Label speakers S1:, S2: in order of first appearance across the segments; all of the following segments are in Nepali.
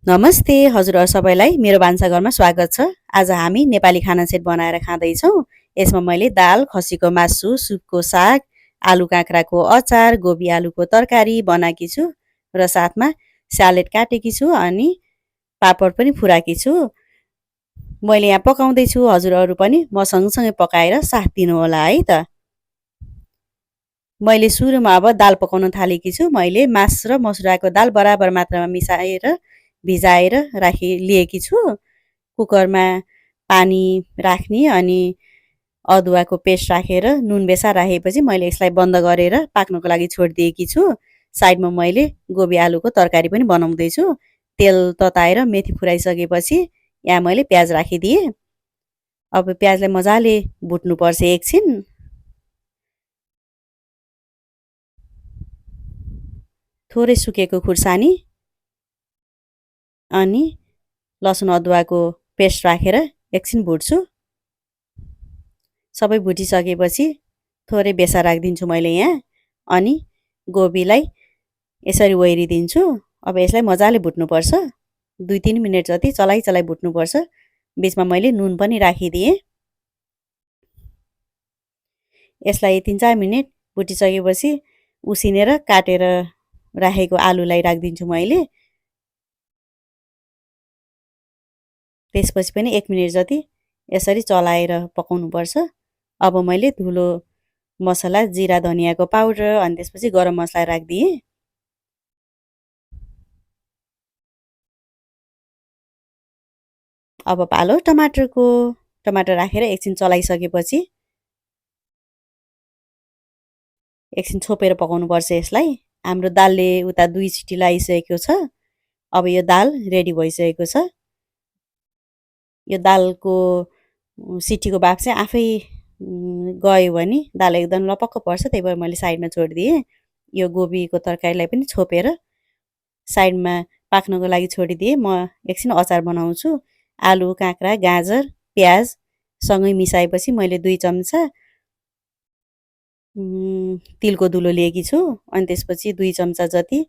S1: नमस्ते हजुरहरु सबैलाई मेरो भान्साघरमा स्वागत छ। आज हामी नेपाली खाना सेट बनाएर खाँदैछौँ। यसमा मैले दाल, खसीको मासु, सुपको साग, आलु काँक्राको अचार, गोबी आलुको तरकारी बनाएकी छु र साथमा स्यालेड काटेकी छु अनि पापड पनि फुराकी छु। मैले यहाँ पकाउँदै छु, हजुरहरु पनि म सँगसँगै पकाएर साथ दिनु होला है त। मैले सुरुमा अब दाल पकाउन थालेकी छु। मैले मास र मसुराको दाल बराबर मात्रामा मिसाएर भिजाएर लिएकी छु। कुकरमा पानी राख्ने अनि अदुवाको पेस्ट राखेर नुन बेसा राखेपछि मैले यसलाई बन्द गरेर पाक्नको लागि छोडिदिएकी छु। साइडमा मैले गोबी आलुको तरकारी पनि बनाउँदै छु। तेल तताएर मेथी फुराइसकेपछि यहाँ मैले प्याज राखिदिएँ। अब प्याजलाई मजाले भुट्नुपर्छ एकछिन। थोरै सुकेको खुर्सानी अनि लसुन अदुवाको पेस्ट राखेर एकछिन भुट्छु। सबै भुटिसकेपछि थोरै बेसा राखिदिन्छु मैले यहाँ अनि गोबीलाई यसरी ओइरिदिन्छु। अब यसलाई मजाले भुट्नुपर्छ। 2-3 मिनेट जति चलाइ भुट्नुपर्छ। बिचमा मैले नुन पनि राखिदिएँ। यसलाई 3-4 मिनेट भुटिसकेपछि उसिनेर काटेर राखेको आलुलाई राखिदिन्छु मैले। त्यसपछि पनि 1 मिनेट जति यसरी चलाएर पकाउनुपर्छ। अब मैले धुलो मसला, जिरा धनियाको पाउडर अनि त्यसपछि गरम मसला राखिदिएँ। अब पालो टमाटरको। टमाटर राखेर एकछिन चलाइसकेपछि एकछिन छोपेर पकाउनुपर्छ यसलाई। हाम्रो दालले उता 2 सिटी लगाइसकेको छ। अब यो दाल रेडी भइसकेको छ। यो दालको सिटीको भाप चाहिँ आफै गयो भने दाल एकदम लपक्क पर्छ। त्यही भएर मैले साइडमा छोडिदिएँ। यो गोबीको तरकारीलाई पनि छोपेर साइडमा पाक्नको लागि छोडिदिएँ। म एकछिन अचार बनाउँछु। आलु, काँक्रा, गाजर, प्याज सँगै मिसाएपछि मैले 2 चम्चा तिलको धुलो लिएकी छु। अनि त्यसपछि 2 चम्चा जति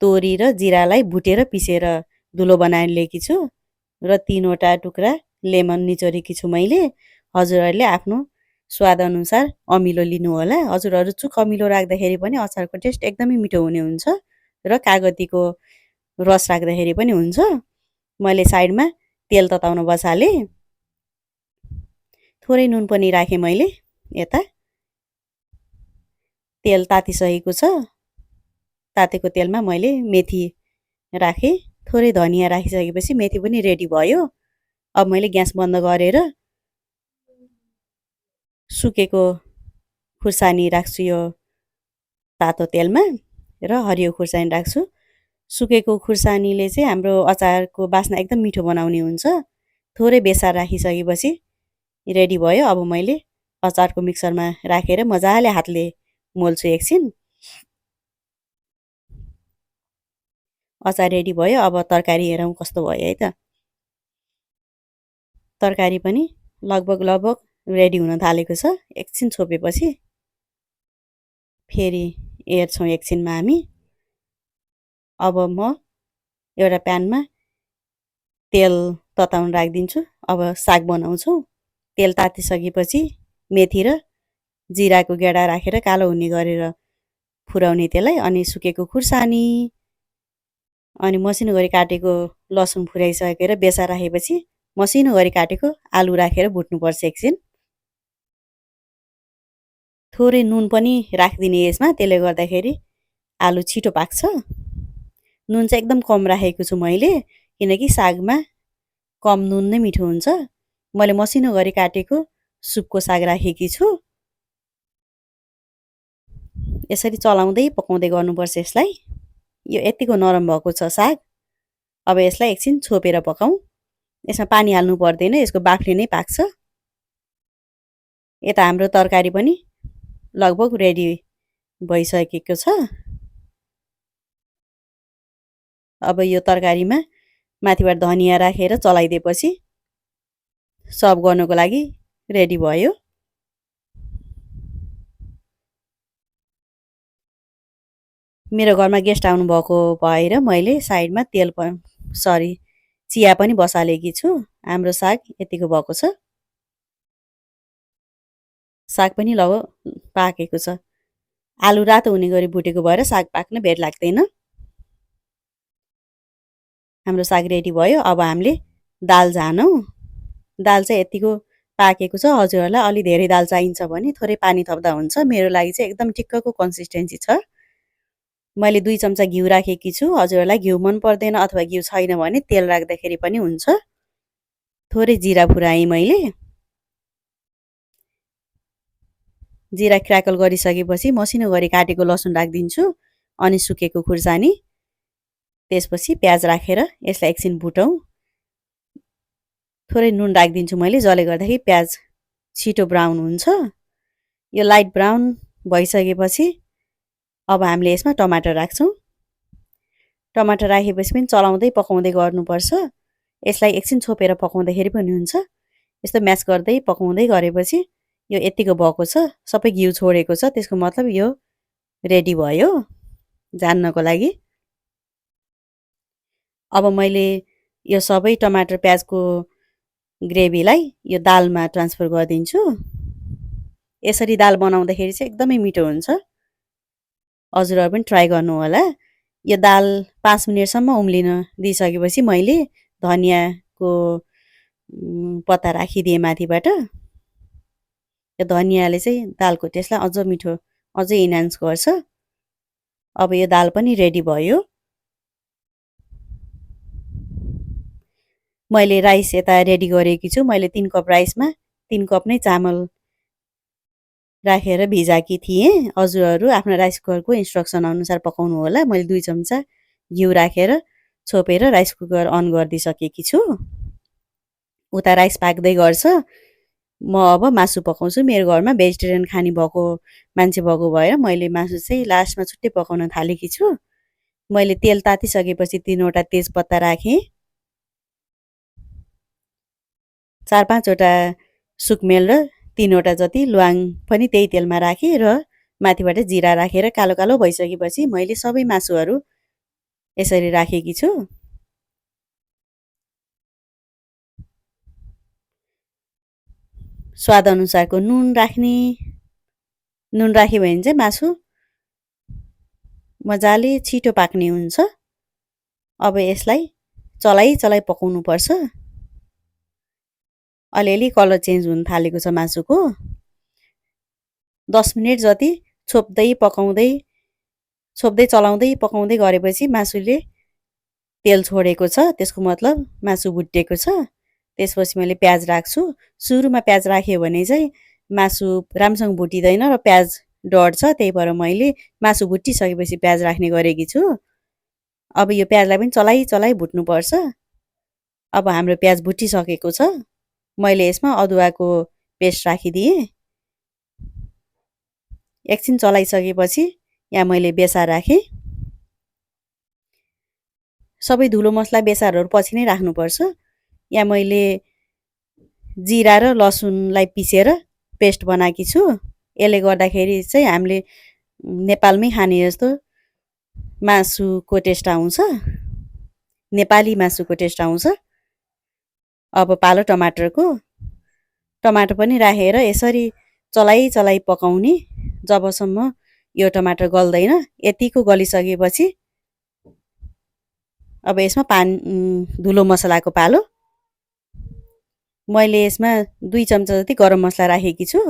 S1: तोरी र जिरालाई भुटेर पिसेर धुलो बनाएर लिएकी छु र 3वटा टुक्रा लेमन निचोरेकी छु मैले। हजुरहरूले आफ्नो स्वाद अनुसार अमिलो लिनु होला। हजुरहरू चुक अमिलो राख्दाखेरि पनि अचारको टेस्ट एकदमै मिठो हुने हुन्छ र कागतीको रस राख्दाखेरि पनि हुन्छ। मैले साइडमा तेल तताउन बसालेँ। थोरै नुन पनि राखेँ मैले यता। तेल तातिसकेको छ। तातेको तेलमा मैले मेथी राखेँ। थोरै धनिया राखिसकेपछि मेथी पनि रेडी भयो। अब मैले ग्यास बन्द गरेर सुकेको खुर्सानी राख्छु यो तातो तेलमा र हरियो खुर्सानी राख्छु। सुकेको खुर्सानीले चाहिँ हाम्रो अचारको बास्ना एकदम मिठो बनाउने हुन्छ। थोरै बेसार राखिसकेपछि रेडी भयो। अब मैले अचारको मिक्सरमा राखेर मजाले हातले मोल्छु एकछिन। अचार रेडी भयो। अब तरकारी हेरौँ कस्तो भयो है त। तरकारी पनि लगभग रेडी हुन थालेको छ। एकछिन छोपेपछि फेरि हेर्छौँ एकछिनमा हामी। अब म एउटा प्यानमा तेल तताउन राखिदिन्छु। अब साग बनाउँछु। तेल तातिसकेपछि मेथी र जिराको गेडा राखेर कालो हुने गरेर फुराउने त्यसलाई अनि सुकेको खुर्सानी अनि मसिनो गरी काटेको लसुन फुराइसकेर बेसा राखेपछि मसिनो गरी काटेको आलु राखेर भुट्नुपर्छ एकछिन। थोरै नुन पनि राखिदिने यसमा। त्यसले गर्दाखेरि आलु छिटो पाक्छ। नुन चाहिँ एकदम कम राखेको छु मैले किनकि सागमा कम नुन नै मिठो हुन्छ। मैले मसिनो गरी काटेको सुपको साग राखेकी छु। यसरी चलाउँदै पकाउँदै गर्नुपर्छ यसलाई। यो यतिको नरम भएको छ साग। अब यसलाई एकछिन छोपेर पकाउँ। यसमा पानी हाल्नु पर्दैन, यसको बाफले नै पाक्छ। यता हाम्रो तरकारी पनि लगभग रेडी भइसकेको छ। अब यो तरकारीमा माथिबाट धनिया राखेर चलाइदिएपछि सर्भ गर्नको लागि रेडी भयो। मेरो घरमा गेस्ट आउनुभएको भएर मैले साइडमा तेल सरी चिया पनि बसालेकी छु। हाम्रो साग यतिको भएको छ। साग पनि पाकेको छ। आलु रातो हुने गरी भुटेको भएर साग पाक्न बेर लाग्दैन। हाम्रो साग रेडी भयो। अब हामीले दाल झानौँ। दाल चाहिँ यतिको पाकेको छ। हजुरहरूलाई अलि धेरै दाल चाहिन्छ भने थोरै पानी थप्दा हुन्छ। मेरो लागि चाहिँ एकदम ठिक्कको कन्सिस्टेन्सी छ। मैले 2 चम्चा घिउ राखेकी छु। हजुरहरूलाई घिउ मन पर्दैन अथवा घिउ छैन भने तेल राख्दाखेरि पनि हुन्छ। थोरै जिरा फुराएँ मैले। जिरा क्र्याकल गरिसकेपछि मसिनो गरी काटेको लसुन राखिदिन्छु अनि सुकेको खुर्सानी। त्यसपछि प्याज राखेर यसलाई एकछिन भुटौँ। थोरै नुन राखिदिन्छु मैले जसले गर्दाखेरि प्याज छिटो ब्राउन हुन्छ। यो लाइट ब्राउन भइसकेपछि अब हामीले यसमा टमाटर राख्छौँ। टमाटर राखेपछि पनि चलाउँदै पकाउँदै गर्नुपर्छ। यसलाई एकछिन छोपेर पकाउँदाखेरि पनि हुन्छ। यस्तो म्यास गर्दै पकाउँदै गरेपछि यो यतिको भएको छ। सबै घिउ छोडेको छ। त्यसको मतलब यो रेडी भयो जान्नको लागि। अब मैले यो सबै टमाटर प्याजको ग्रेभीलाई यो दालमा ट्रान्सफर गरिदिन्छु। यसरी दाल बनाउँदाखेरि चाहिँ एकदमै मिठो हुन्छ। हजुरहरू पनि ट्राई गर्नु होला। यो दाल 5 मिनेटसम्म उम्लिन दिइसकेपछि मैले धनियाँको पत्ता राखिदिएँ माथिबाट। यो धनियाँले चाहिँ दालको टेस्टलाई अझ मिठो अझै इन्हान्स गर्छ। अब यो दाल पनि रेडी भयो। मैले राइस यता रेडी गरेकी छु। मैले 3 कप राइसमा 3 कप नै चामल राखेर भिजाकी थिएँ। हजुरहरू आफ्नो राइस कुकरको इन्स्ट्रक्सन अनुसार पकाउनु होला। मैले 2 चम्चा घिउ राखेर छोपेर राइस कुकर अन गरिदिइसकेकी छु। उता राइस पाक्दै गर्छ। म अब मासु पकाउँछु। मेरो घरमा भेजिटेरियन खाने भएको मान्छे भएको भएर मैले मासु चाहिँ लास्टमा छुट्टै पकाउन थालेकी छु। मैले तेल तातिसकेपछि 3वटा तेजपत्ता राखेँ। 4-5 वटा सुकमेल र 3वटा जति ल्वाङ पनि त्यही तेलमा राखेँ र माथिबाट जिरा राखेर कालो कालो भइसकेपछि मैले सबै मासुहरू यसरी राखेकी छु। स्वाद अनुसारको नुन राख्ने। नुन राख्यो भने चाहिँ मासु मजाले छिटो पाक्ने हुन्छ। अब यसलाई चलाई चलाई पकाउनु पर्छ। अलिअलि कलर चेन्ज हुन थालेको छ मासुको। 10 मिनेट जति छोप्दै चलाउँदै पकाउँदै गरेपछि मासुले तेल छोडेको छ। त्यसको मतलब मासु भुटेको छ। त्यसपछि मैले प्याज राख्छु। सुरुमा प्याज राख्यो भने चाहिँ मासु राम्रोसँग भुटिँदैन र प्याज डढ्छ। त्यही भएर मैले मासु भुटिसकेपछि प्याज राख्ने गरेकी छु। अब यो प्याजलाई पनि चलाई चलाई भुट्नुपर्छ। अब हाम्रो प्याज भुटिसकेको छ। मैले यसमा अदुवाको पेस्ट राखिदिएँ। एकछिन चलाइसकेपछि यहाँ मैले बेसार राखेँ। सबै धुलो मसला बेसारहरू पछि नै राख्नुपर्छ। यहाँ मैले जिरा र लसुनलाई पिसेर पेस्ट बनाएकी छु। यसले गर्दाखेरि चाहिँ हामीले नेपालमै खाने जस्तो मासुको टेस्ट आउँछ। नेपाली मासुको टेस्ट आउँछ। अब पालो टमाटरको। टमाटर पनि राखेर यसरी चलाई चलाई पकाउने जबसम्म यो टमाटर गल्दैन। यतिको गलिसकेपछि अब यसमा धुलो मसलाको पालो। मैले यसमा 2 चम्चा जति गरम मसला राखेकी छु।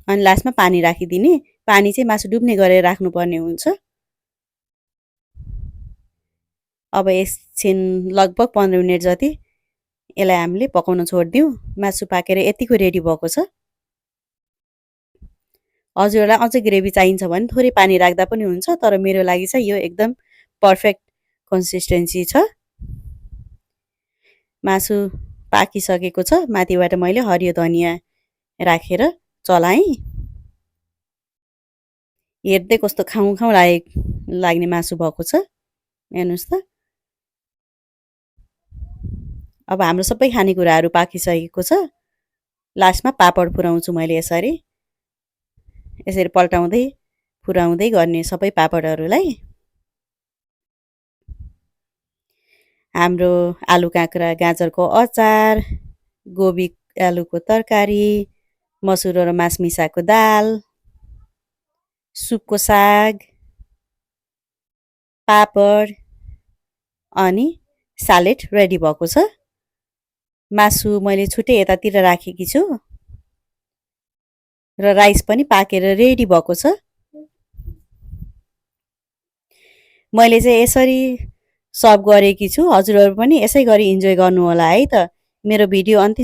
S1: अनि लास्टमा पानी राखिदिने। पानी चाहिँ मासु डुब्ने गरेर राख्नुपर्ने हुन्छ। अब एकछिन लगभग 15 मिनेट जति यसलाई हामीले पकाउन छोडिदिउँ। मासु पाकेर यतिको रेडी भएको छ। हजुरहरूलाई अझै ग्रेभी चाहिन्छ भने थोरै पानी राख्दा पनि हुन्छ। तर मेरो लागि चाहिँ यो एकदम पर्फेक्ट कन्सिस्टेन्सी छ। मासु पाकिसकेको छ। माथिबाट मैले हरियो धनियाँ राखेर चलाएँ। हेर्दै कस्तो खाउँ खाउँ लाग्ने मासु भएको छ। हेर्नुहोस् त। अब हाम्रो सबै खानेकुराहरू पाकिसकेको छ। लास्टमा पापड पुर्याउँछु मैले यसरी पल्टाउँदै पुर्याउँदै गर्ने सबै पापडहरूलाई। हाम्रो आलु काँक्रा गाजरको अचार, गोबी आलुको तरकारी, मसुर र मास मिसाएको दाल, सुपको साग, पापड अनि सालेड रेडी भएको छ। मासु मैले छुट्टै यतातिर राखेकी छु र राइस पनि पाकेर रेडी भएको छ। मैले चाहिँ यसरी सर्भ गरेकी छु। हजुरहरू पनि यसै गरी इन्जोय गर्नु होला है त। मेरो भिडियो अन्त्य